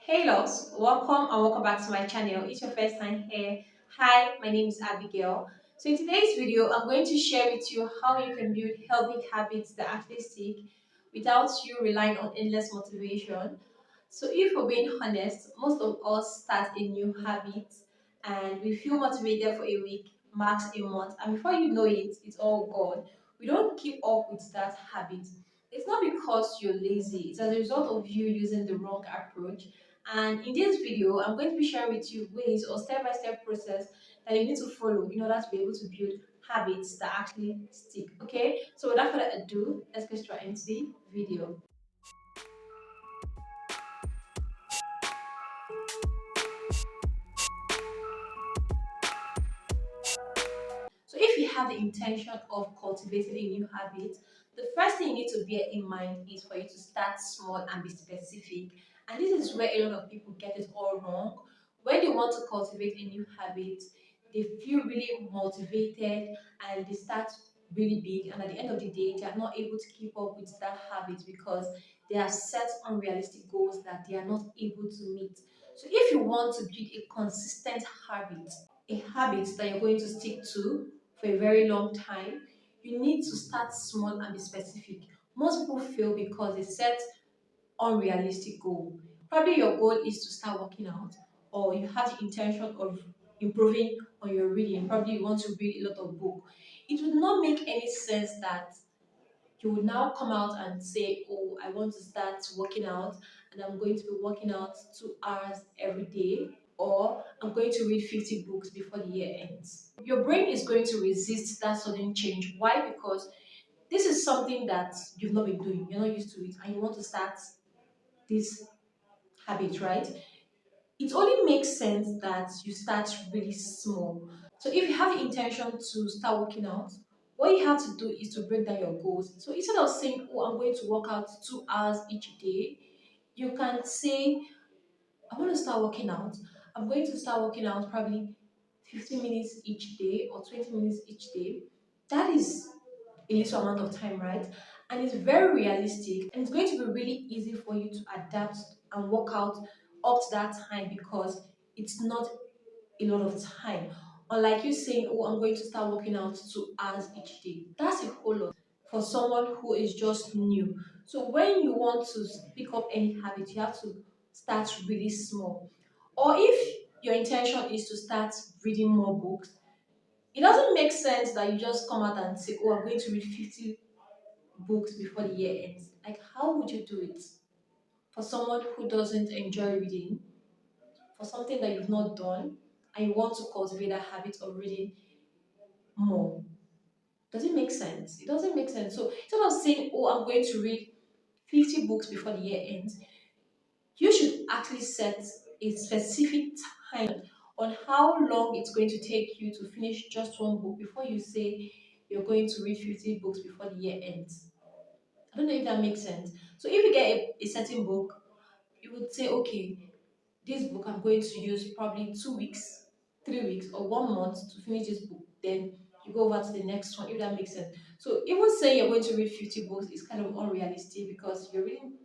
Hey loves, welcome back to my channel. It's your first time here. Hi, my name is Abigail. So in today's video, I'm going to share with you how you can build healthy habits that actually stick without you relying on endless motivation. So if we're being honest, most of us start a new habit and we feel motivated for a week, max a month, and before you know it, it's all gone. We don't keep up with that habit. It's not because you're lazy, it's as a result of you using the wrong approach. And in this video, I'm going to be sharing with you ways or step-by-step process that you need to follow in order to be able to build habits that actually stick. Okay, so without further ado, let's get straight into the video. So if you have the intention of cultivating a new habit, the first thing you need to bear in mind is for you to start small and be specific. And this is where a lot of people get it all wrong. When they want to cultivate a new habit, they feel really motivated and they start really big. And at the end of the day, they are not able to keep up with that habit because they have set unrealistic goals that they are not able to meet. So if you want to build a consistent habit, a habit that you're going to stick to for a very long time, you need to start small and be specific. Most people fail because they set unrealistic goal. Probably your goal is to start working out, or you have the intention of improving on your reading. Probably you want to read a lot of book. It would not make any sense that you would now come out and say, "Oh, I want to start working out, and I'm going to be working out 2 hours every day." Or I'm going to read 50 books before the year ends. Your brain is going to resist that sudden change. Why? Because this is something that you've not been doing, you're not used to it, and you want to start this habit, right? It only makes sense that you start really small. So if you have the intention to start working out, what you have to do is to break down your goals. So instead of saying, "Oh, I'm going to work out 2 hours each day," you can say, "I want to start working out. I'm going to start working out probably 15 minutes each day or 20 minutes each day." That is a little amount of time, right? And it's very realistic and it's going to be really easy for you to adapt and work out up to that time because it's not a lot of time. Unlike you saying, "Oh, I'm going to start working out 2 hours each day." That's a whole lot for someone who is just new. So when you want to pick up any habit, you have to start really small. Or if your intention is to start reading more books, it doesn't make sense that you just come out and say, "Oh, I'm going to read 50 books before the year ends." Like, how would you do it? For someone who doesn't enjoy reading, for something that you've not done, and you want to cultivate a habit of reading more. Does it make sense? It doesn't make sense. So instead of saying, "Oh, I'm going to read 50 books before the year ends," you should actually set a specific time on how long it's going to take you to finish just one book before you say you're going to read 50 books before the year ends. I don't know if that makes sense. So if you get a certain book, you would say, "Okay, this book I'm going to use probably 2 weeks, 3 weeks, or 1 month to finish this book." Then you go over to the next one, if that makes sense. So even saying you're going to read 50 books is kind of unrealistic because you're reading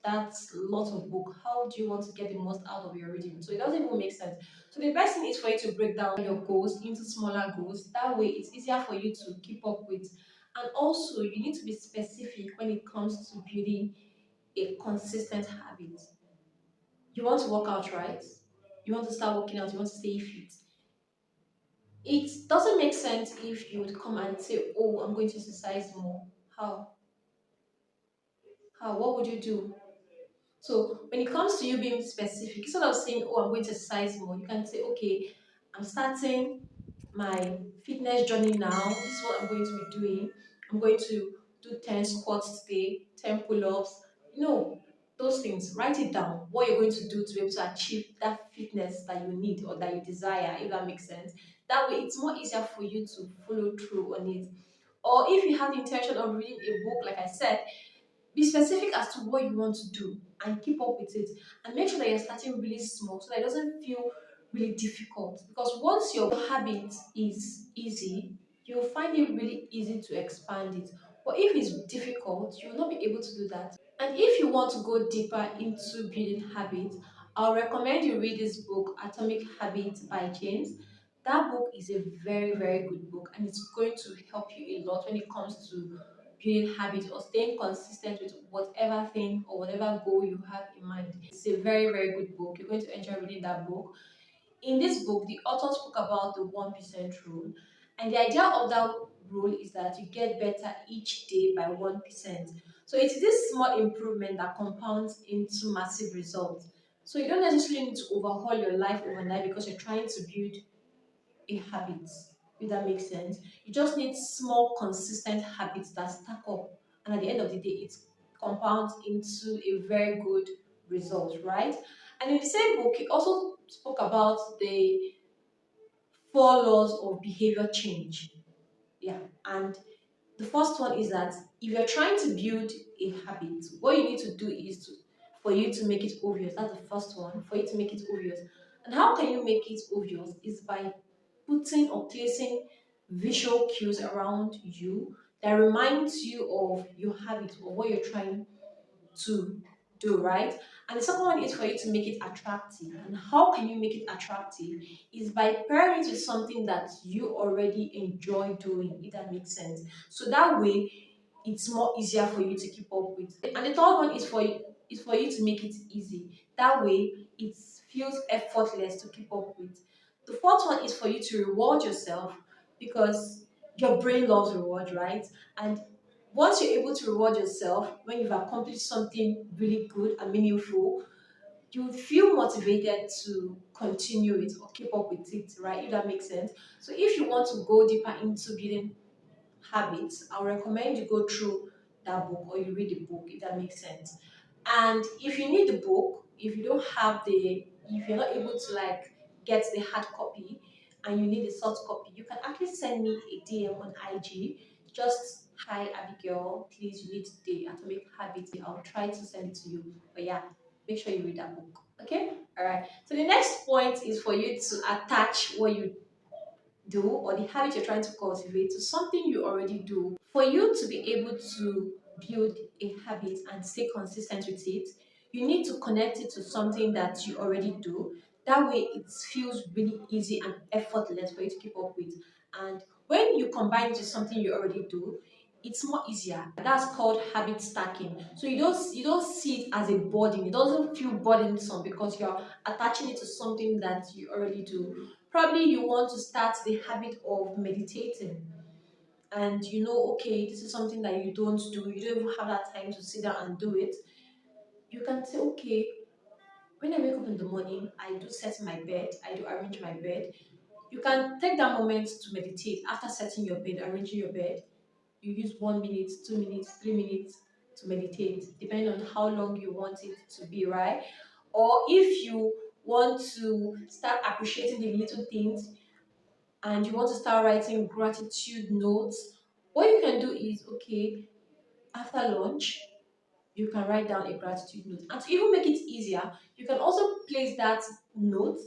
that's lot of book. How do you want to get the most out of your reading? So it doesn't even make sense. So the best thing is for you to break down your goals into smaller goals. That way it's easier for you to keep up with. And also you need to be specific when it comes to building a consistent habit. You want to work out, right? You want to start working out, you want to stay fit. It doesn't make sense if you would come and say, "Oh, I'm going to exercise more." How? How? What would you do? So when it comes to you being specific, instead of saying, "Oh, I'm going to exercise more," you can say, "Okay, I'm starting my fitness journey now. This is what I'm going to be doing. I'm going to do 10 squats today, 10 pull-ups." You know, those things. Write it down. What you're going to do to be able to achieve that fitness that you need or that you desire, if that makes sense. That way, it's more easier for you to follow through on it. Or if you have the intention of reading a book, like I said, be specific as to what you want to do and keep up with it. And make sure that you're starting really small so that it doesn't feel really difficult. Because once your habit is easy, you'll find it really easy to expand it. But if it's difficult, you will not be able to do that. And if you want to go deeper into building habits, I'll recommend you read this book, Atomic Habits by James. That book is a very, very good book, and it's going to help you a lot when it comes to building habits or staying consistent with whatever thing or whatever goal you have in mind. It's a very, very good book. You're going to enjoy reading that book. In this book, the author spoke about the 1% rule, and the idea of that rule is that you get better each day by 1%. So it's this small improvement that compounds into massive results. So you don't necessarily need to overhaul your life overnight because you're trying to build a habit, if that makes sense. You just need small, consistent habits that stack up, and at the end of the day, it compounds into a very good result, right? And in the same book, he also spoke about the 4 laws of behavior change. Yeah, and the first one is that if you're trying to build a habit, what you need to do is for you to make it obvious. That's the first one, for you to make it obvious. And how can you make it obvious? Is by putting or placing visual cues around you that reminds you of your habit or what you're trying to do, right? And the second one is for you to make it attractive. And how can you make it attractive? Is by pairing it with something that you already enjoy doing, if that makes sense. So that way it's more easier for you to keep up with. And the third one is for you to make it easy. That way it feels effortless to keep up with. The fourth one is for you to reward yourself because your brain loves reward, right? And once you're able to reward yourself when you've accomplished something really good and meaningful, you feel motivated to continue it or keep up with it, right? If that makes sense. So if you want to go deeper into building habits, I would recommend you go through that book or you read the book, if that makes sense. And if you need the book, if you're not able to like get the hard copy and you need the soft copy, you can actually send me a DM on IG. Just hi Abigail, please you need the Atomic Habits. I'll try to send it to you. But yeah, make sure you read that book. Okay? Alright. So the next point is for you to attach what you do or the habit you're trying to cultivate to something you already do. For you to be able to build a habit and stay consistent with it, you need to connect it to something that you already do. That way, it feels really easy and effortless for you to keep up with. And when you combine it with something you already do, it's more easier. That's called habit stacking. So you don't see it as a burden. It doesn't feel burdensome because you're attaching it to something that you already do. Probably you want to start the habit of meditating, and you know, okay, this is something that you don't do, you don't even have that time to sit down and do it. You can say, okay, when I wake up in the morning, I do set my bed, I do arrange my bed. You can take that moment to meditate after setting your bed, arranging your bed. You use 1 minute, 2 minutes, 3 minutes to meditate, depending on how long you want it to be, right? Or if you want to start appreciating the little things and you want to start writing gratitude notes, what you can do is, okay, after lunch, you can write down a gratitude note. And to even make it easier, you can also place that note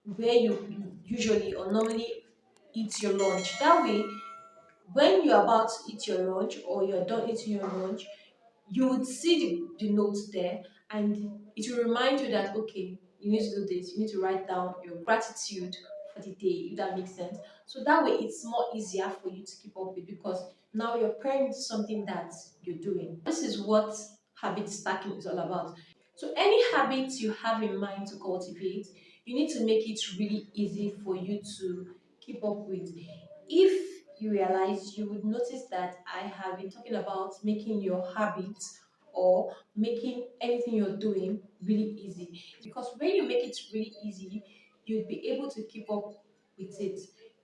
where you usually or normally eat your lunch. That way, when you're about to eat your lunch or you're done eating your lunch, you would see the notes there and it will remind you that okay, you need to do this, you need to write down your gratitude for the day, if that makes sense. So that way it's more easier for you to keep up with because now you're pairing to something that you're doing. This is what habit stacking is all about. So any habit you have in mind to cultivate, you need to make it really easy for you to keep up with. If you realize, you would notice that I have been talking about making your habits or making anything you're doing really easy. Because when you make it really easy, you'll be able to keep up with it.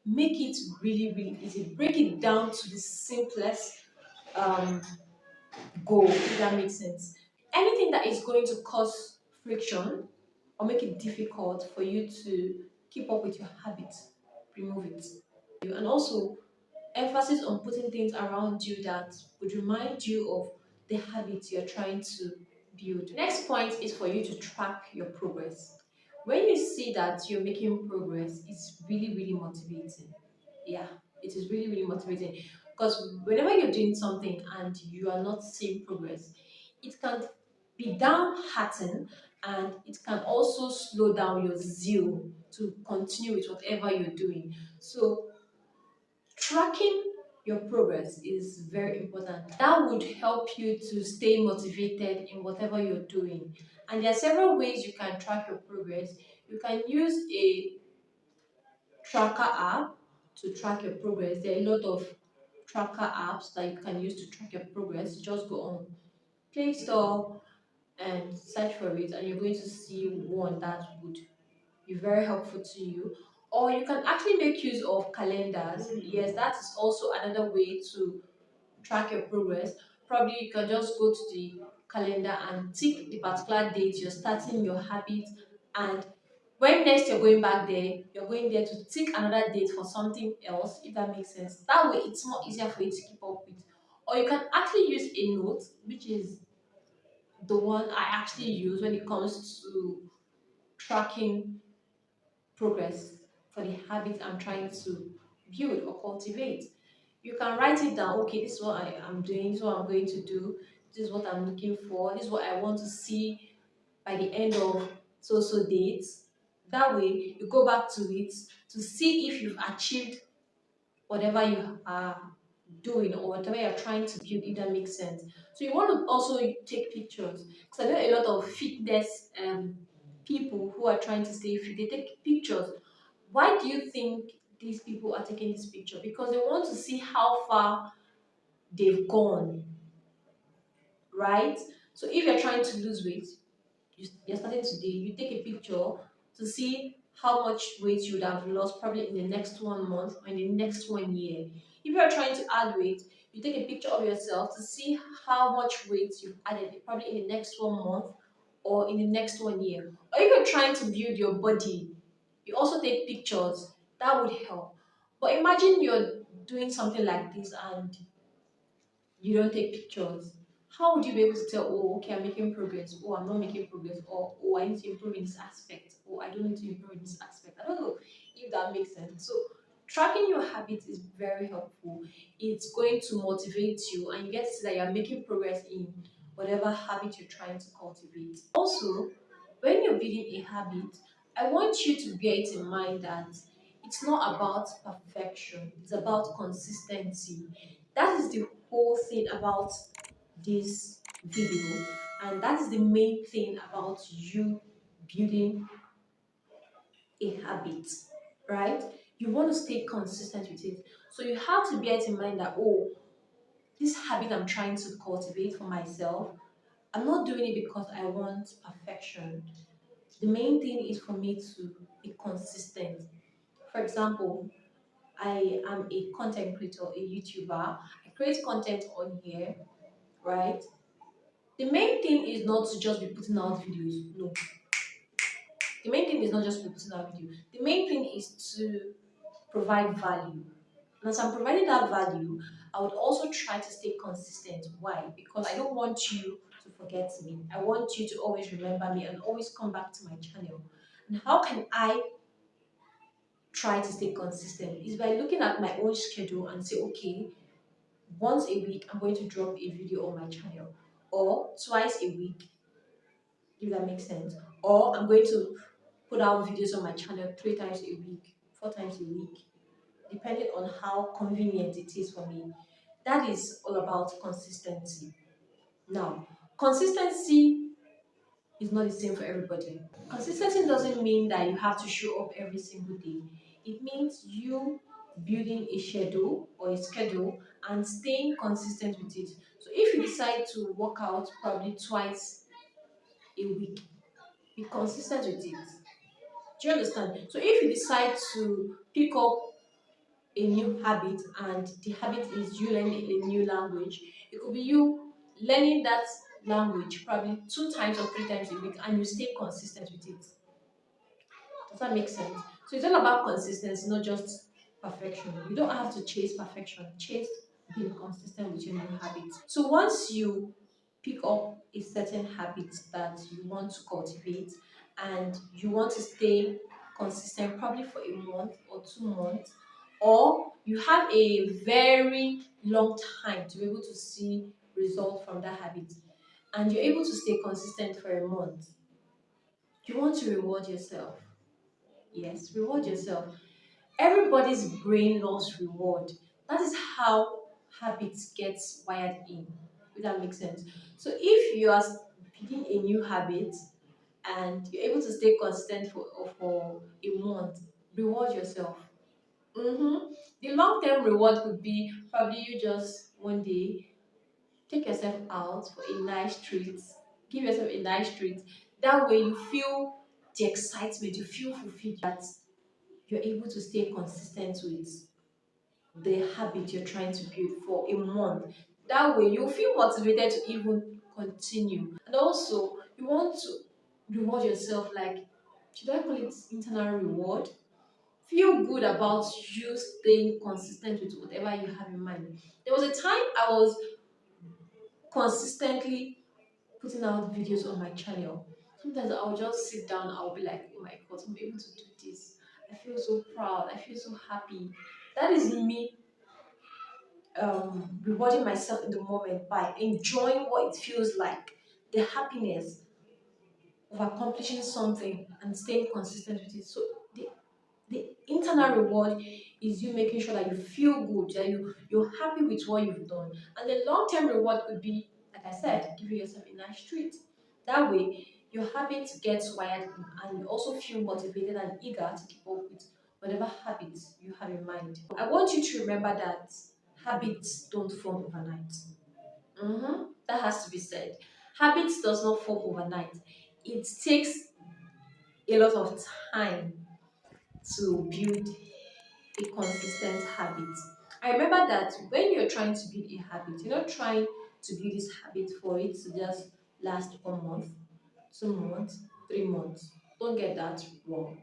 Make it really, really easy. Break it down to the simplest um, goal, if that makes sense. Anything that is going to cause friction or make it difficult for you to keep up with your habits, remove it. And also, emphasis on putting things around you that would remind you of the habits you're trying to build. Next point is for you to track your progress. When you see that you're making progress, it's really, really motivating. Yeah, it is really, really motivating because whenever you're doing something and you are not seeing progress, it can be downhearting and it can also slow down your zeal to continue with whatever you're doing. So tracking your progress is very important. That would help you to stay motivated in whatever you're doing. And there are several ways you can track your progress. You can use a tracker app to track your progress. There are a lot of tracker apps that you can use to track your progress. Just go on Play Store and search for it, and you're going to see one that would be very helpful to you. Or you can actually make use of calendars. Yes, that is also another way to track your progress. Probably you can just go to the calendar and tick the particular date you're starting your habit, and when next you're going back there, you're going there to tick another date for something else, if that makes sense. That way it's more easier for you to keep up with. Or you can actually use a note, which is the one I actually use when it comes to tracking progress for the habit I'm trying to build or cultivate. You can write it down. Okay, this is what I am doing, this is what I'm going to do, this is what I'm looking for, this is what I want to see by the end of so dates. That way, you go back to it to see if you've achieved whatever you are doing or whatever you're trying to build, if that makes sense. So you want to also take pictures, because I know a lot of fitness people who are trying to stay fit, they take pictures. Why do you think these people are taking this picture? Because they want to see how far they've gone, right? So if you're trying to lose weight, you're starting today, you take a picture to see how much weight you would have lost probably in the next 1 month or in the next 1 year. If you're trying to add weight, you take a picture of yourself to see how much weight you've added probably in the next 1 month or in the next 1 year. Or if you're trying to build your body, you also take pictures. That would help. But imagine you're doing something like this and you don't take pictures. How would you be able to tell, oh, okay, I'm making progress, oh, I'm not making progress, or oh, I need to improve in this aspect, or I don't need to improve in this aspect? I don't know if that makes sense. So, tracking your habits is very helpful. It's going to motivate you, and you get to see that you're making progress in whatever habit you're trying to cultivate. Also, when you're building a habit, I want you to bear it in mind that it's not about perfection, it's about consistency. That is the whole thing about this video, and that is the main thing about you building a habit, right? You want to stay consistent with it. So you have to bear it in mind that, oh, this habit I'm trying to cultivate for myself, I'm not doing it because I want perfection. The main thing is for me to be consistent. For example, I am a content creator, a YouTuber. I create content on here, right? The main thing is not to just be putting out videos. No. The main thing is not just to be putting out videos. The main thing is to provide value. And as I'm providing that value, I would also try to stay consistent. Why? Because I don't want you to forget me. I want you to always remember me and always come back to my channel. And how can I try to stay consistent? Is by looking at my own schedule and say, okay, once a week I'm going to drop a video on my channel, or twice a week, if that makes sense. Or I'm going to put out videos on my channel 3 times a week, 4 times a week, depending on how convenient it is for me. That is all about consistency. Now, consistency is not the same for everybody. Consistency doesn't mean that you have to show up every single day. It means you building a schedule or a schedule and staying consistent with it. So if you decide to work out probably twice a week, be consistent with it. Do you understand? So if you decide to pick up a new habit and the habit is you learning a new language, it could be you learning that language probably 2 times or 3 times a week and you stay consistent with it. Does that make sense? So it's all about consistency, not just perfection. You don't have to chase perfection. Chase being consistent with your new habits. So once you pick up a certain habit that you want to cultivate and you want to stay consistent probably for a month or 2 months, or you have a very long time to be able to see results from that habit, and you're able to stay consistent for a month, You want to reward yourself. Yes, reward yourself. Everybody's brain loves reward. That is how habits gets wired in. If that makes sense. So if you are beginning a new habit and you're able to stay consistent for a month, reward yourself. The long term reward could be probably you just one day take yourself out for a nice treat, give yourself a nice treat. That way you feel the excitement, you feel fulfilled that you're able to stay consistent with the habit you're trying to build for a month. That way you feel motivated to even continue. And also you want to reward yourself, like, should I call it internal reward? Feel good about you staying consistent with whatever you have in mind. There was a time I was consistently putting out videos on my channel. Sometimes I'll just sit down, I'll be like, oh my god, I'm able to do this. I feel so proud, I feel so happy. That is me rewarding myself in the moment by enjoying what it feels like, the happiness of accomplishing something and staying consistent with it. So the the internal reward is you making sure that you feel good, that you're happy with what you've done. And the long-term reward could be, like I said, giving yourself a nice treat. That way, your habit gets wired in and you also feel motivated and eager to keep up with whatever habits you have in mind. I want you to remember that habits don't form overnight. That has to be said. Habits does not form overnight. It takes a lot of time to build a consistent habit. I remember that when you're trying to build a habit, you're not trying to build this habit for it to just last 1 month, 2 months, 3 months. Don't get that wrong.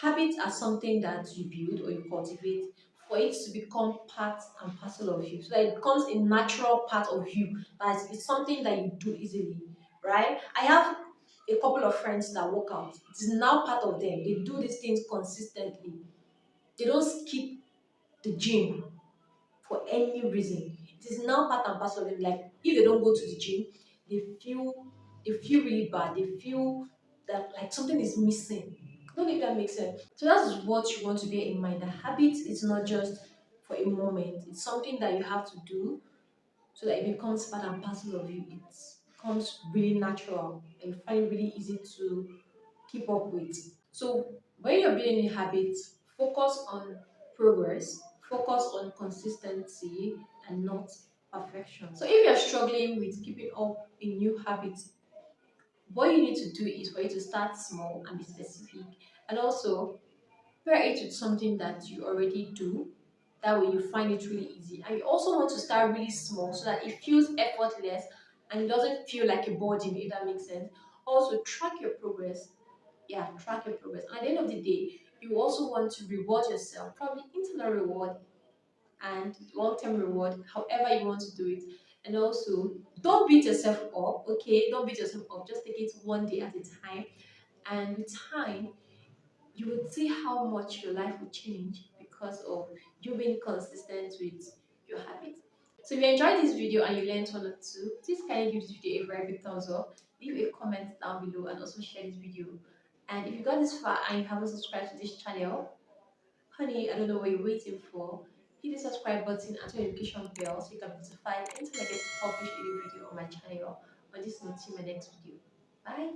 Habits are something that you build or you cultivate for it to become part and parcel of you. So that it becomes a natural part of you. That it's something that you do easily, right? I have a couple of friends that work out. It is now part of them. They do these things consistently. They don't skip the gym for any reason. It is now part and parcel of them. Like if they don't go to the gym, they feel they feel really bad. They feel that like something is missing. I don't know if that makes sense. So that's what you want to bear in mind. The habit is not just for a moment. It's something that you have to do so that it becomes part and parcel of you. It becomes really natural and you find it really easy to keep up with. So when you're building a habit, focus on progress, focus on consistency and not perfection. So if you're struggling with keeping up a new habit, what you need to do is for you to start small and be specific, and also pair it with something that you already do. That way you find it really easy. And you also want to start really small so that it feels effortless and it doesn't feel like a burden, if that makes sense. Also track your progress. Yeah, track your progress. And at the end of the day, you also want to reward yourself, probably internal reward and long-term reward, however you want to do it. And also, don't beat yourself up, okay? Don't beat yourself up. Just take it one day at a time. And with time, you would see how much your life will change because of you being consistent with your habits. So if you enjoyed this video and you learned one or two, please kindly give this video a very big thumbs up, leave a comment down below and also share this video. And if you got this far and you haven't subscribed to this channel, honey, I don't know what you're waiting for. Hit the subscribe button and turn the notification bell so you can be notified anytime I get to publish a new video on my channel. On this note, see you in my next video. Bye.